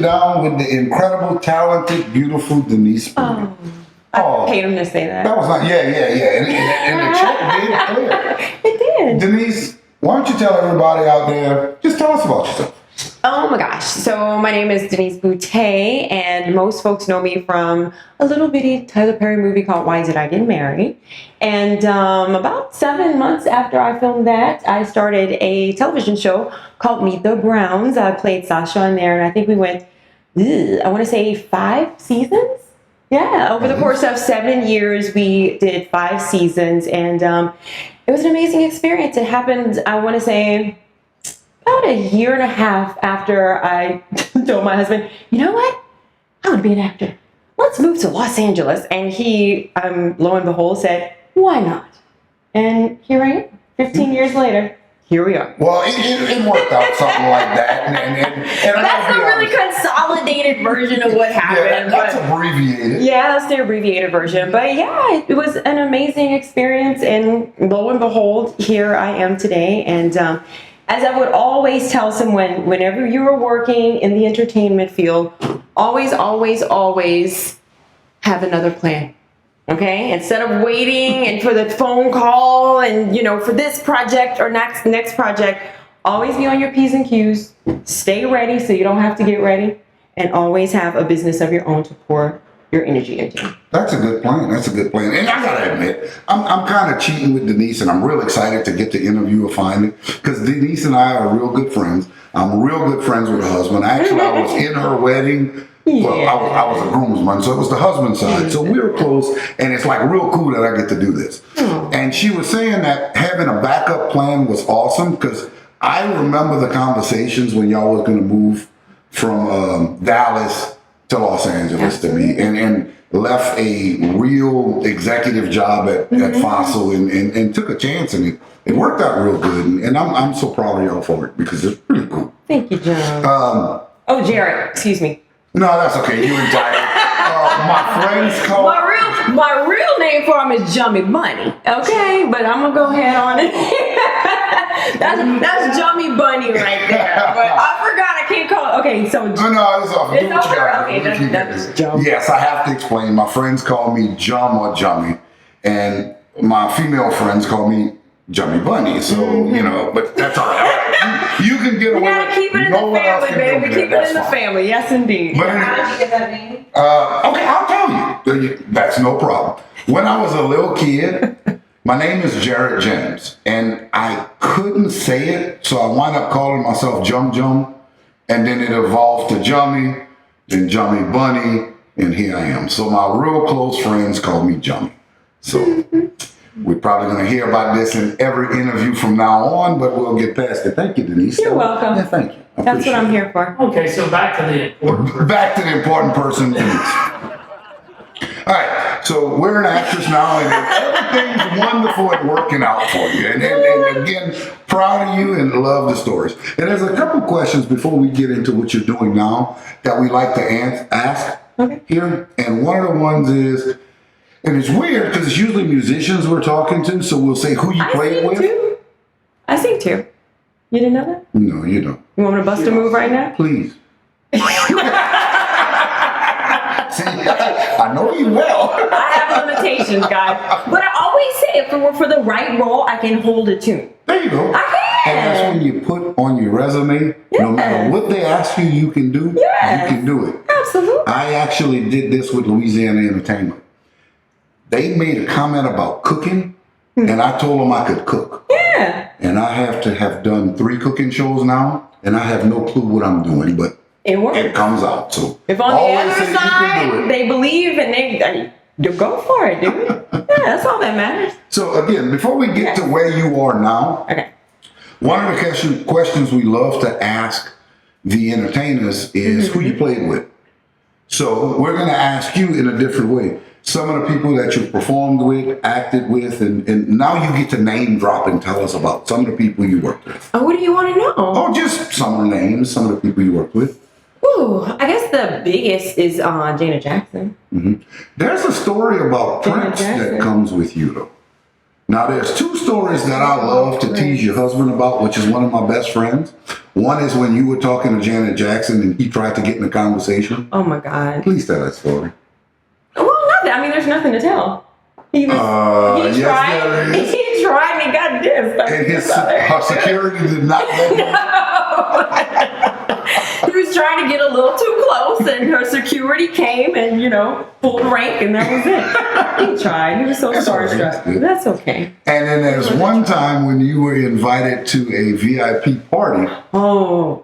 down with the incredible, talented, beautiful Denise Boutte. I paid him to say that. That was not, yeah. And the check did clear. It did. Denise, why don't you tell everybody out there, just tell us about yourself. Oh my gosh. So my name is Denise Boutte, and most folks know me from a little bitty Tyler Perry movie called Why Did I Get Married? And about 7 months after I filmed that, I started a television show called Meet the Browns. I played Sasha in there, and I think we went, I want to say 5 seasons? Yeah, over the course of 7 years, we did 5 seasons, and it was an amazing experience. It happened, I want to say, about 1.5 years after I told my husband, you know what? I want to be an actor. Let's move to Los Angeles. And he, lo and behold, said, why not? And here I am, 15 years later. Here we are. Well, it worked out something like that. And that's the really consolidated version of what happened. Yeah, that's abbreviated. Yeah, that's the abbreviated version. But yeah, it was an amazing experience. And lo and behold, here I am today. And as I would always tell someone, whenever you are working in the entertainment field, always have another plan. Okay, instead of waiting and for the phone call and for this project or next project, always be on your P's and Q's. Stay ready so you don't have to get ready, and always have a business of your own to pour your energy into. That's a good plan. And I gotta admit, I'm kind of cheating with Denise, and I'm real excited to get to interview her finally, because Denise and I are real good friends. I'm real good friends with her husband. Actually, I was in her wedding. Yeah. Well, I was a groomsman, so it was the husband's side. So we were close, and it's like real cool that I get to do this. And she was saying that having a backup plan was awesome, because I remember the conversations when y'all was going to move from Dallas to Los Angeles to me, and left a real executive job at Fossil and took a chance, and it worked out real good. And I'm so proud of y'all for it, because it's pretty cool. Thank you, John. Jared, excuse me. No, that's okay. You entitled. My friends call my real name for him is Jummy Bunny. Okay, but I'm gonna go ahead on it. that's Jummy Bunny right there. But I forgot I can't call. Okay, so no, it's off. It's over. Okay, that's Jummy. Yes, I have to explain. My friends call me Jum or Jummy, and my female friends call me Jummy Bunny. So but that's all right. You can get away. You gotta keep it in the family, baby. Keep it in the family. Yes, indeed. But how did you get that name? Okay, I'll tell you. That's no problem. When I was a little kid, my name is Jared James, and I couldn't say it, so I wound up calling myself Jum, and then it evolved to Jummy, then Jummy Bunny, and here I am. So my real close friends call me Jummy. So we're probably going to hear about this in every interview from now on, but we'll get past it. Thank you, Denise. You're welcome. Yeah, thank you. That's what I'm here for. Okay, so back to the important person. Back to the important person, Denise. All right, so we're an actress now, and everything's wonderful and working out for you. And again, proud of you and love the stories. And there's a couple questions before we get into what you're doing now that we like to ask here. And one of the ones is, and it's weird because it's usually musicians we're talking to, so we'll say who you played with. I sing too. You didn't know that? No, you don't. You want me to bust a move right now? Please. See, I know you well. I have limitations, guys. But I always say if it were for the right role, I can hold a tune. There you go. I can. And that's when you put on your resume, no matter what they ask you, you can do, you can do it. Absolutely. I actually did this with Louisiana Entertainment. They made a comment about cooking, and I told them I could cook. Yeah. And I have to have done 3 cooking shows now, and I have no clue what I'm doing, but it works. It comes out. So if on the other side they believe and they go for it, dude. Yeah, that's all that matters. So again, before we get to where you are now, one of the questions we love to ask the entertainers is who you played with. So we're going to ask you in a different way. Some of the people that you performed with, acted with, and now you get to name drop and tell us about some of the people you worked with. Oh, what do you want to know? Oh, just some of the names, some of the people you worked with. Ooh, I guess the biggest is Janet Jackson. There's a story about Prince that comes with you, though. Now, there's two stories that I love to tease your husband about, which is one of my best friends. One is when you were talking to Janet Jackson and he tried to get in a conversation. Oh my God. Please tell that story. Well, nothing. I mean, there's nothing to tell. He yes, tried. there is. He tried and he got dissed. And her security did not let him. He was trying to get a little too close, and her security came and, pulled rank, and that was it. He tried. He was so starstruck. That's okay. And then there's one time when you were invited to a VIP party. Oh,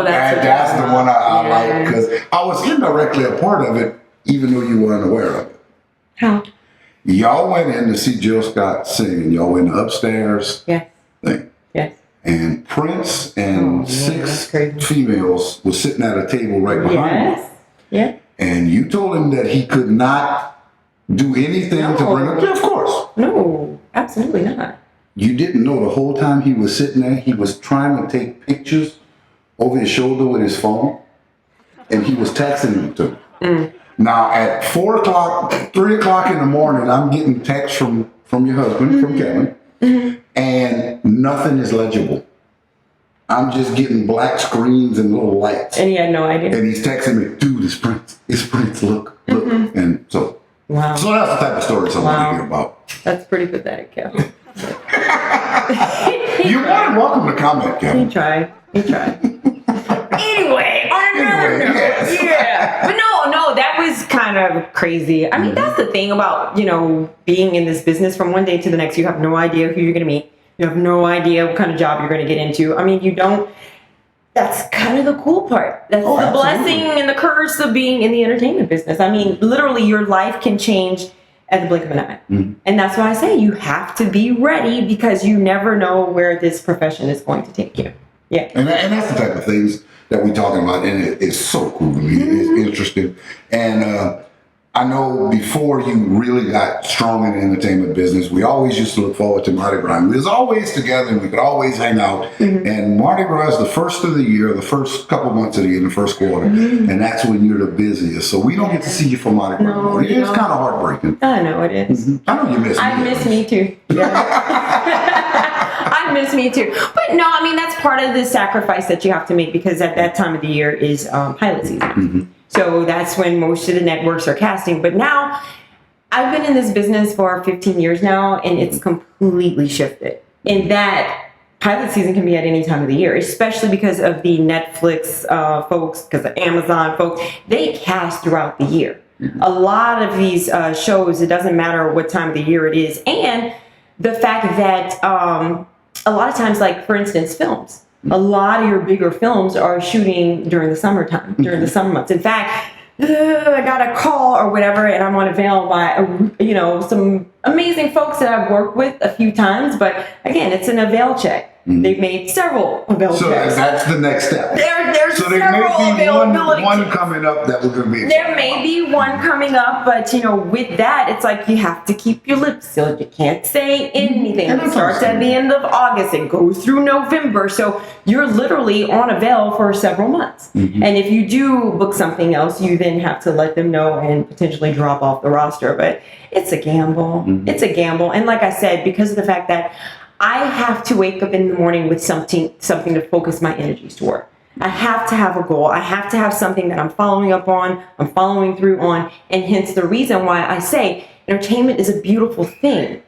that's the one I like, because I was indirectly a part of it, even though you weren't aware of it. How? Y'all went in to see Jill Scott sing. Y'all went upstairs thing. Yes. And Prince and 6 females were sitting at a table right behind him. Yeah. And you told him that he could not do anything to bring up. Yeah, of course. No, absolutely not. You didn't know the whole time he was sitting there, he was trying to take pictures over his shoulder with his phone. And he was texting them to him. Now, at 4 o'clock, 3 o'clock in the morning, I'm getting texts from your husband, from Kevin, and nothing is legible. I'm just getting black screens and little lights. And he had no idea. And he's texting me, dude, it's Prince. It's Prince, look. And so, wow. So that's the type of stories I want to hear about. That's pretty pathetic, Kevin. You're more than welcome to comment, Kevin. He tried. Anyway, yes. yeah. But no, that was kind of crazy. I mean, that's the thing about, being in this business from one day to the next. You have no idea who you're going to meet. You have no idea what kind of job you're going to get into. I mean, you don't. That's kind of the cool part. That's the blessing and the curse of being in the entertainment business. I mean, literally, your life can change at the blink of an eye. And that's why I say you have to be ready, because you never know where this profession is going to take you. Yeah. And that's the type of things that we're talking about, and it's so cool to me. It's interesting. And I know before you really got strong in the entertainment business, we always used to look forward to Mardi Gras. We was always together, and we could always hang out. And Mardi Gras is the first of the year, the first couple months of the year, in the first quarter, and that's when you're the busiest. So we don't get to see you for Mardi Gras anymore. It's kind of heartbreaking. I know it is. I know you miss me. I miss me too. I miss me too. But no, I mean, that's part of the sacrifice that you have to make, because at that time of the year is pilot season. So that's when most of the networks are casting. But now, I've been in this business for 15 years now, and it's completely shifted. In that, pilot season can be at any time of the year, especially because of the Netflix folks, because of Amazon folks. They cast throughout the year. A lot of these shows, it doesn't matter what time of the year it is. And the fact that a lot of times, like, for instance, films. A lot of your bigger films are shooting during the summertime, during the summer months. In fact, I got a call or whatever, and I'm on Avail by, some amazing folks that I've worked with a few times. But again, it's an Avail check. They've made several Avail checks. So that's the next step. There's so there several may be availability. one coming up that we're going to be. There may be one coming up, but with that, it's like you have to keep your lips sealed. You can't say anything. It starts at the end of August. It goes through November. So you're literally on Avail for several months. And if you do book something else, you then have to let them know and potentially drop off the roster. But it's a gamble. It's a gamble. And like I said, because of the fact that I have to wake up in the morning with something to focus my energies toward. I have to have a goal. I have to have something that I'm following up on, I'm following through on, and hence the reason why I say entertainment is a beautiful thing,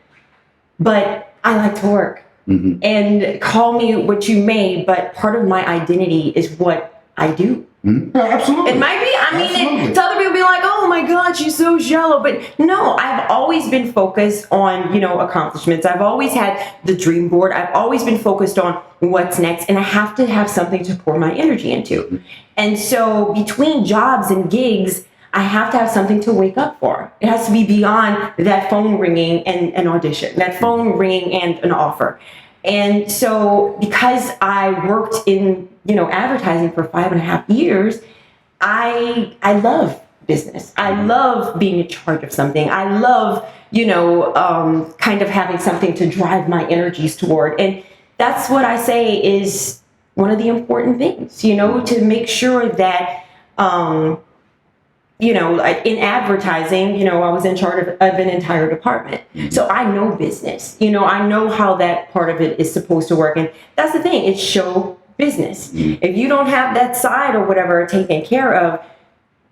but I like to work. And call me what you may, but part of my identity is what I do. Yeah, absolutely. It might be. I mean, to other people be like, "Oh my God, she's so shallow." But no, I've always been focused on, accomplishments. I've always had the dream board. I've always been focused on what's next, and I have to have something to pour my energy into. And so, between jobs and gigs, I have to have something to wake up for. It has to be beyond that phone ringing and an audition, that phone ringing and an offer. And so, because I worked in advertising for 5.5 years, I love business. I love being in charge of something. I love, kind of having something to drive my energies toward. And that's what I say is one of the important things, to make sure that like in advertising, I was in charge of an entire department. So I know business, I know how that part of it is supposed to work. And that's the thing, it's show business. If you don't have that side or whatever taken care of,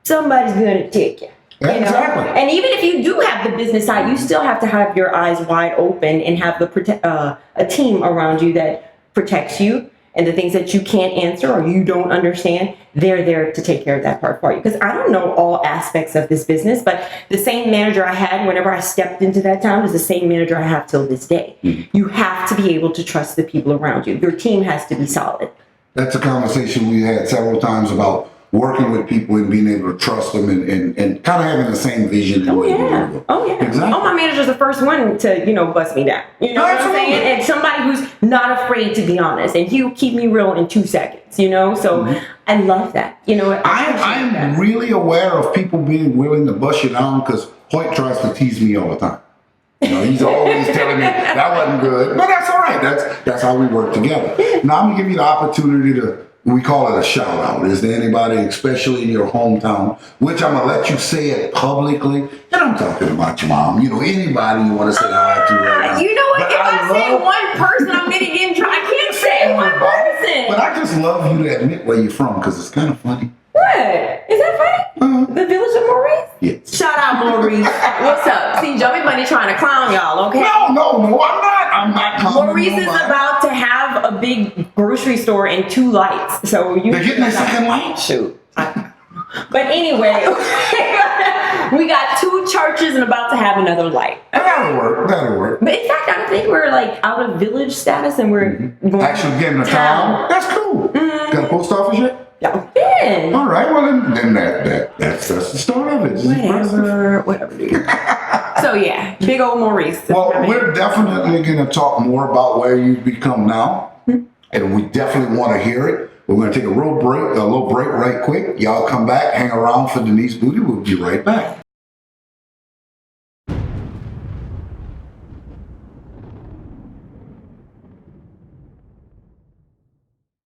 somebody's going to take you. Exactly. And even if you do have the business side, you still have to have your eyes wide open and have a team around you that protects you. And the things that you can't answer or you don't understand, they're there to take care of that part for you. Because I don't know all aspects of this business, but the same manager I had whenever I stepped into that town is the same manager I have till this day. You have to be able to trust the people around you. Your team has to be solid. That's a conversation we had several times about working with people and being able to trust them and kind of having the same vision. Oh yeah. Exactly. Oh, my manager's the first one to, bust me down. You know what I'm saying? And somebody who's not afraid to be honest. And he'll keep me real in 2 seconds, So I love that. I'm really aware of people being willing to bust you down because Hoyt tries to tease me all the time. He's always telling me that wasn't good. But that's all right. That's how we work together. Now I'm going to give you the opportunity to, we call it a shout out. Is there anybody, especially in your hometown, which I'm going to let you say it publicly, and I'm talking about your mom, anybody you want to say hi to right now. You know what? But if I say one person, I'm going to get in trouble. I can't say one person. But I just love you to admit where you're from because it's kind of funny. What? Is that funny? The village of Maurice? Yes. Shout out Maurice. What's up? See, Joey Bunny trying to clown y'all, okay? No, I'm not clowning Maurice is about to have a big grocery store and 2 lights. So they're getting a second light? Shoot. But anyway, we got 2 churches and about to have another light. That'll work. But in fact, I think we're like out of village status and we're going actually getting a town. That's cool. Got a post office yet? Yeah. All right. Well, then that's the start of it. Whatever, dude. So yeah, big old Maurice. Well, we're definitely going to talk more about where you've become now, and we definitely want to hear it. We're going to take a little break right quick. Y'all come back, hang around for Denise Boutte. We'll be right back.